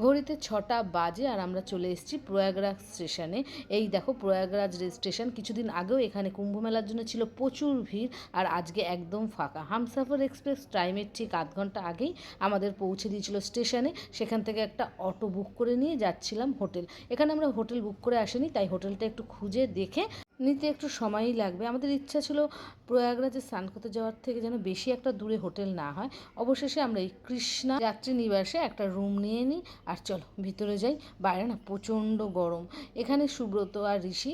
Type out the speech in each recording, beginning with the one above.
ঘড়িতে 6টা বাজে আর আমরা চলে এসেছি প্রয়াগরাজ স্টেশনে। এই দেখো প্রয়াগরাজ স্টেশন। কিছুদিন আগেও এখানে কুম্ভমেলার জন্য ছিল প্রচুর ভিড়, আর আজকে একদম ফাঁকা। হামসাফার এক্সপ্রেস টাইমের ঠিক আধ ঘন্টা আগেই আমাদের পৌঁছে দিয়েছিল স্টেশনে। সেখান থেকে একটা অটো বুক করে নিয়ে যাচ্ছিলাম হোটেল। এখানে আমরা হোটেল বুক করে আসিনি, তাই হোটেলটা একটু খুঁজে দেখে নিতে একটু সময়ই লাগবে। আমাদের ইচ্ছা ছিল প্রয়াগরাজে স্নান করতে যাওয়ার থেকে যেন বেশি একটা দূরে হোটেল না হয়। অবশেষে আমরা এই কৃষ্ণা যাত্রী নিবাসে একটা রুম নিয়ে নিই। আর চলো ভিতরে যাই। বাইরে না প্রচণ্ড গরম। এখানে সুব্রত আর ঋষি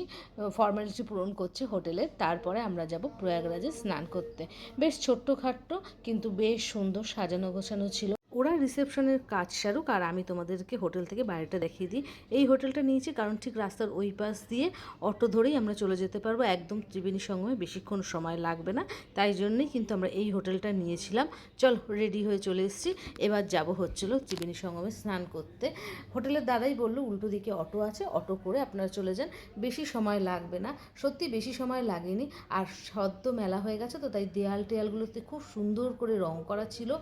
ফর্মালিটি পূরণ করছে হোটেলের। তারপরে আমরা যাব প্রয়াগরাজে স্নান করতে। বেশ ছোট্টখাট্টো কিন্তু বেশ সুন্দর সাজানো গোছানো ছিল। ওরা রিসেপশনের কাজ সারুক আর আমি তোমাদেরকে হোটেল থেকে বাইরেটা দেখিয়ে দিই। এই হোটেলটা নিয়েছি কারণ ঠিক রাস্তার ওই পাশ দিয়ে অটো ধরেই আমরা চলে যেতে পারবো। একদম ত্রিবেণী সঙ্গমে বেশিক্ষণ সময় লাগবে না, তাই জন্যই কিন্তু আমরা এই হোটেলটা নিয়েছিলাম। চল রেডি হয়ে চলে এসেছি। এবার যাব হচ্ছিল ত্রিবেণী সঙ্গমে স্নান করতে। হোটেলের দাদাই বললো উল্টো দিকে অটো আছে, অটো করে আপনারা চলে যান, বেশি সময় লাগবে না। সত্যি বেশি সময় লাগেনি। আর সদ্য মেলা হয়ে গেছে তো, তাই দেয়াল টেয়ালগুলোতে খুব সুন্দর করে রং করা ছিল।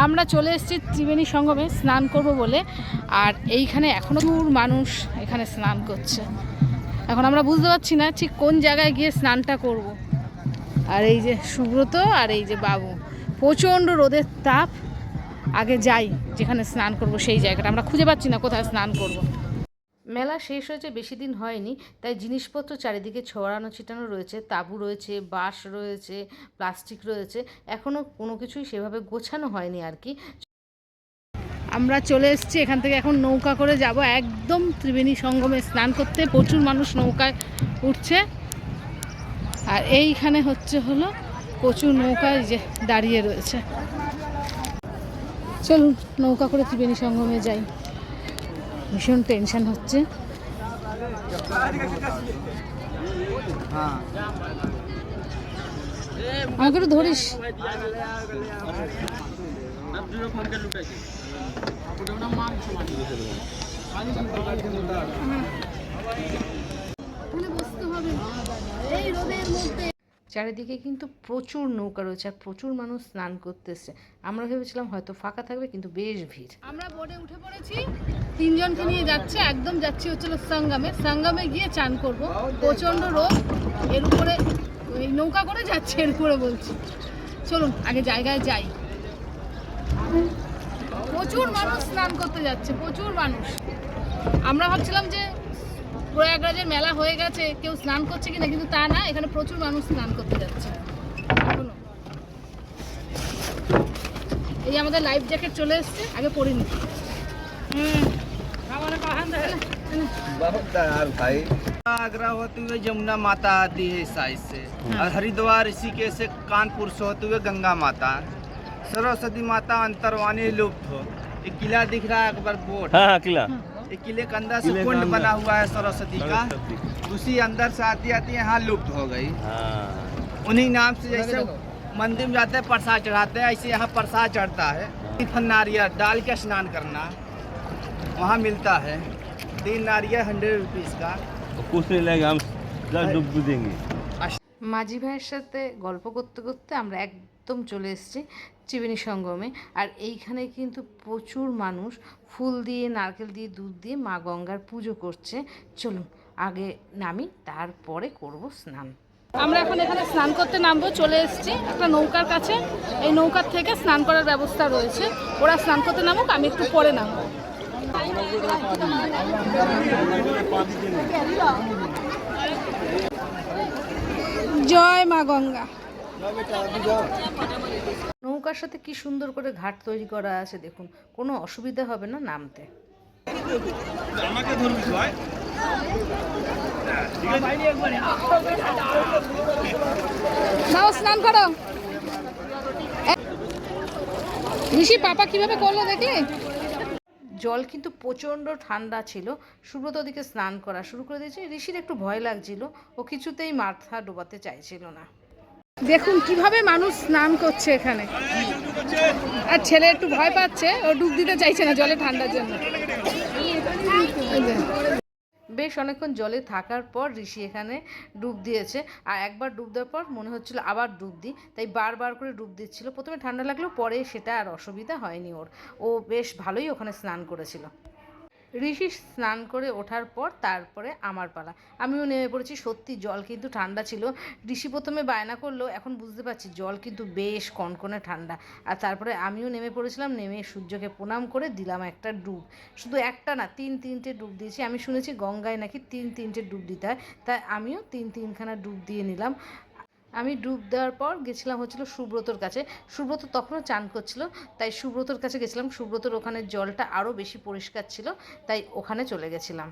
আমরা চলে এসেছি ত্রিবেণী সঙ্গমে স্নান করব বলে। আর এইখানে এখনও দূর মানুষ এখানে স্নান করছে। এখন আমরা বুঝতে পারছি না ঠিক কোন জায়গায় গিয়ে স্নানটা করব। আর এই যে সুব্রত আর এই যে বাবু, প্রচণ্ড রোদের তাপ। আগে যাই যেখানে স্নান করব সেই জায়গাটা, আমরা খুঁজে পাচ্ছি না কোথায় স্নান করব। মেলা শেষ হয়েছে, বেশি দিন হয়নি, তাই জিনিসপত্র চারিদিকে ছড়ানো ছিটানো রয়েছে। তাঁবু রয়েছে, বাঁশ রয়েছে, প্লাস্টিক রয়েছে। এখনও কোনো কিছুই সেভাবে গোছানো হয়নি আর কি। আমরা চলে এসেছি এখান থেকে, এখন নৌকা করে যাব একদম ত্রিবেণী সঙ্গমে স্নান করতে। প্রচুর মানুষ নৌকায় উঠছে। আর এইখানে হলো প্রচুর নৌকায় যে দাঁড়িয়ে রয়েছে। চলুন নৌকা করে ত্রিবেণী সঙ্গমে যাই। ভীষণ টেনশন হচ্ছে। আমাকে একটু ধরিস। চারিদিকে কিন্তু প্রচুর নৌকা রয়েছে আর প্রচুর মানুষ স্নান করতে এসছে। আমরা ভেবেছিলাম হয়তো ফাঁকা থাকবে, কিন্তু বেশ ভিড়। আমরা বোটে উঠে পড়েছি, তিনজনকে নিয়ে যাচ্ছে। একদম যাচ্ছি হচ্ছিল সঙ্গমে। সঙ্গমে গিয়ে চান করব। প্রচণ্ড রোদ, এর উপরে এই নৌকা করে যাচ্ছে, এর উপরে বলছি। চলুন আগে জায়গায় যাই। প্রচুর মানুষ স্নান করতে যাচ্ছে, প্রচুর মানুষ। আমরা ভাবছিলাম যে প্রয়াগরাজের মেলা হয়ে গেছে, কেউ স্নান করছে কিনা, কিন্তু তা না, এখানে প্রচুর মানুষ স্নান করতে যাচ্ছে। এই আমাদের লাইফ জ্যাকেট চলে এসছে, আগে পরে নি। आगरा होते हुए जमुना माता आती है इस साइड से, और हरिद्वार ऋषिकेश से कानपुर से होते हुए गंगा माता, सरस्वती माता अंतरवाणी लुप्त हो। एक किला दिख रहा है अकबर बोर्ड। हाँ किला। एक किले के अंदर से कुंड बना हुआ है सरस्वती का, उसी अंदर से आती आती यहाँ लुप्त हो गई। उन्हीं नाम से जैसे मंदिर में जाते हैं प्रसाद चढ़ाते हैं, ऐसे यहाँ प्रसाद चढ़ता है। नारियल डाल के स्नान करना वहाँ मिलता है। 3 नारियल 100 रुपीज़ का। कुछ नहीं लगेगा, हम 10 डुबकी देंगे। মাঝি ভাইয়ের সাথে গল্প করতে করতে আমরা একদম চলে এসেছি ত্রিবেণী সঙ্গমে। আর এইখানে কিন্তু প্রচুর মানুষ ফুল দিয়ে, নারকেল দিয়ে, দুধ দিয়ে মা গঙ্গার পুজো করছে। চলুন আগে নামি, তারপরে করব স্নান। আমরা এখন এখানে স্নান করতে নামবো। চলে এসেছি একটা নৌকার কাছে। এই নৌকার থেকে স্নান করার ব্যবস্থা রয়েছে। ওরা স্নান করতে নামুক, আমি একটু পরে নামবো। জয় মা গঙ্গা। নৌকার সাথে কি সুন্দর করে ঘাট তৈরি করা আছে, দেখুন, কোনো অসুবিধা হবে না নামতে। নাও স্নান করো। ঋষি পাপা কিভাবে করলো দেখলে? জল কিন্তু প্রচণ্ড ঠান্ডা ছিল। সুব্রত ওদিকে স্নান করা শুরু করে দিয়েছে। ঋষির একটু ভয় লাগছিল, ও কিছুতেই মাথা ডোবাতে চাইছিল না। দেখুন কিভাবে মানুষ স্নান করছে এখানে। আর ছেলে একটু ভয় পাচ্ছে, ও ডুব দিতে চাইছে না জলে, ঠান্ডার জন্য। বেশ অনেকক্ষণ জলে থাকার পর ঋষি এখানে ডুব দিয়েছে। আর একবার ডুব দেওয়ার পর মনে হচ্ছিল আবার ডুব দিই, তাই বারবার করে ডুব দিচ্ছিল। প্রথমে ঠান্ডা লাগলেও পরে সেটা আর অসুবিধা হয়নি ওর। ও বেশ ভালোই ওখানে স্নান করেছিল। ঋষি স্নান করে ওঠার পর তারপরে আমার পালা, আমিও নেমে পড়েছি। সত্যি জল কিন্তু ঠান্ডা ছিল। ঋষি প্রথমে বায়না করলো, এখন বুঝতে পারছি জল কিন্তু বেশ কনকনে ঠান্ডা। আর তারপরে আমিও নেমে পড়েছিলাম, নেমে সূর্যকে প্রণাম করে দিলাম একটা ডুব। শুধু একটা না, তিনটে ডুব দিয়েছি। আমি শুনেছি গঙ্গায় নাকি তিনটে ডুব দিতে হয়, তাই আমিও তিনখানা ডুব দিয়ে নিলাম। আমি ডুব দেওয়ার পর গেছিলাম হচ্ছিল সুব্রতর কাছে। সুব্রত তখনও চান করছিল, তাই সুব্রতর কাছে গেছিলাম। সুব্রতর ওখানে জলটা আরও বেশি পরিষ্কার ছিল, তাই ওখানে চলে গেছিলাম।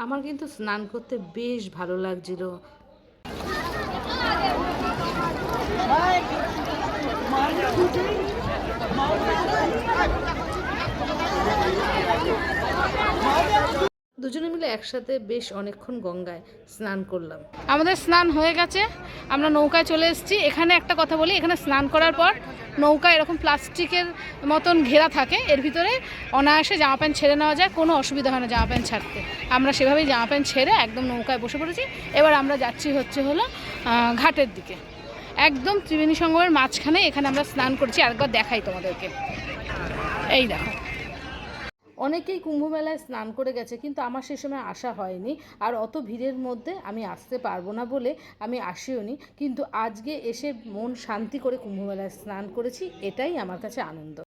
আমার কিন্তু স্নান করতে বেশ ভালো লাগছিল। দুজনে মিলে একসাথে বেশ অনেকক্ষণ গঙ্গায় স্নান করলাম। আমাদের স্নান হয়ে গেছে, আমরা নৌকায় চলে এসেছি। এখানে একটা কথা বলি, এখানে স্নান করার পর নৌকা এরকম প্লাস্টিকের মতন ঘেরা থাকে, এর ভিতরে অনায়াসে জামা প্যান্ট ছেড়ে নেওয়া যায়, কোনো অসুবিধা হয় না জামা প্যান্ট ছাড়তে। আমরা সেভাবেই জামা প্যান্ট ছেড়ে একদম নৌকায় বসে পড়েছি। এবার আমরা যাচ্ছি হলো ঘাটের দিকে, একদম ত্রিবেণী সঙ্গমের মাঝখানে এখানে আমরা স্নান করছি। আরেকবার দেখাই তোমাদেরকে, এই দেখো। অনেকেই কুম্ভমেলায় স্নান করে গেছে, কিন্তু আমার সে সময় আসা হয়নি। আর অত ভিড়ের মধ্যে আমি আসতে পারবো না বলে আমি আসিও নি। কিন্তু আজকে এসে মন শান্তি করে কুম্ভমেলায় স্নান করেছি, এটাই আমার কাছে আনন্দ।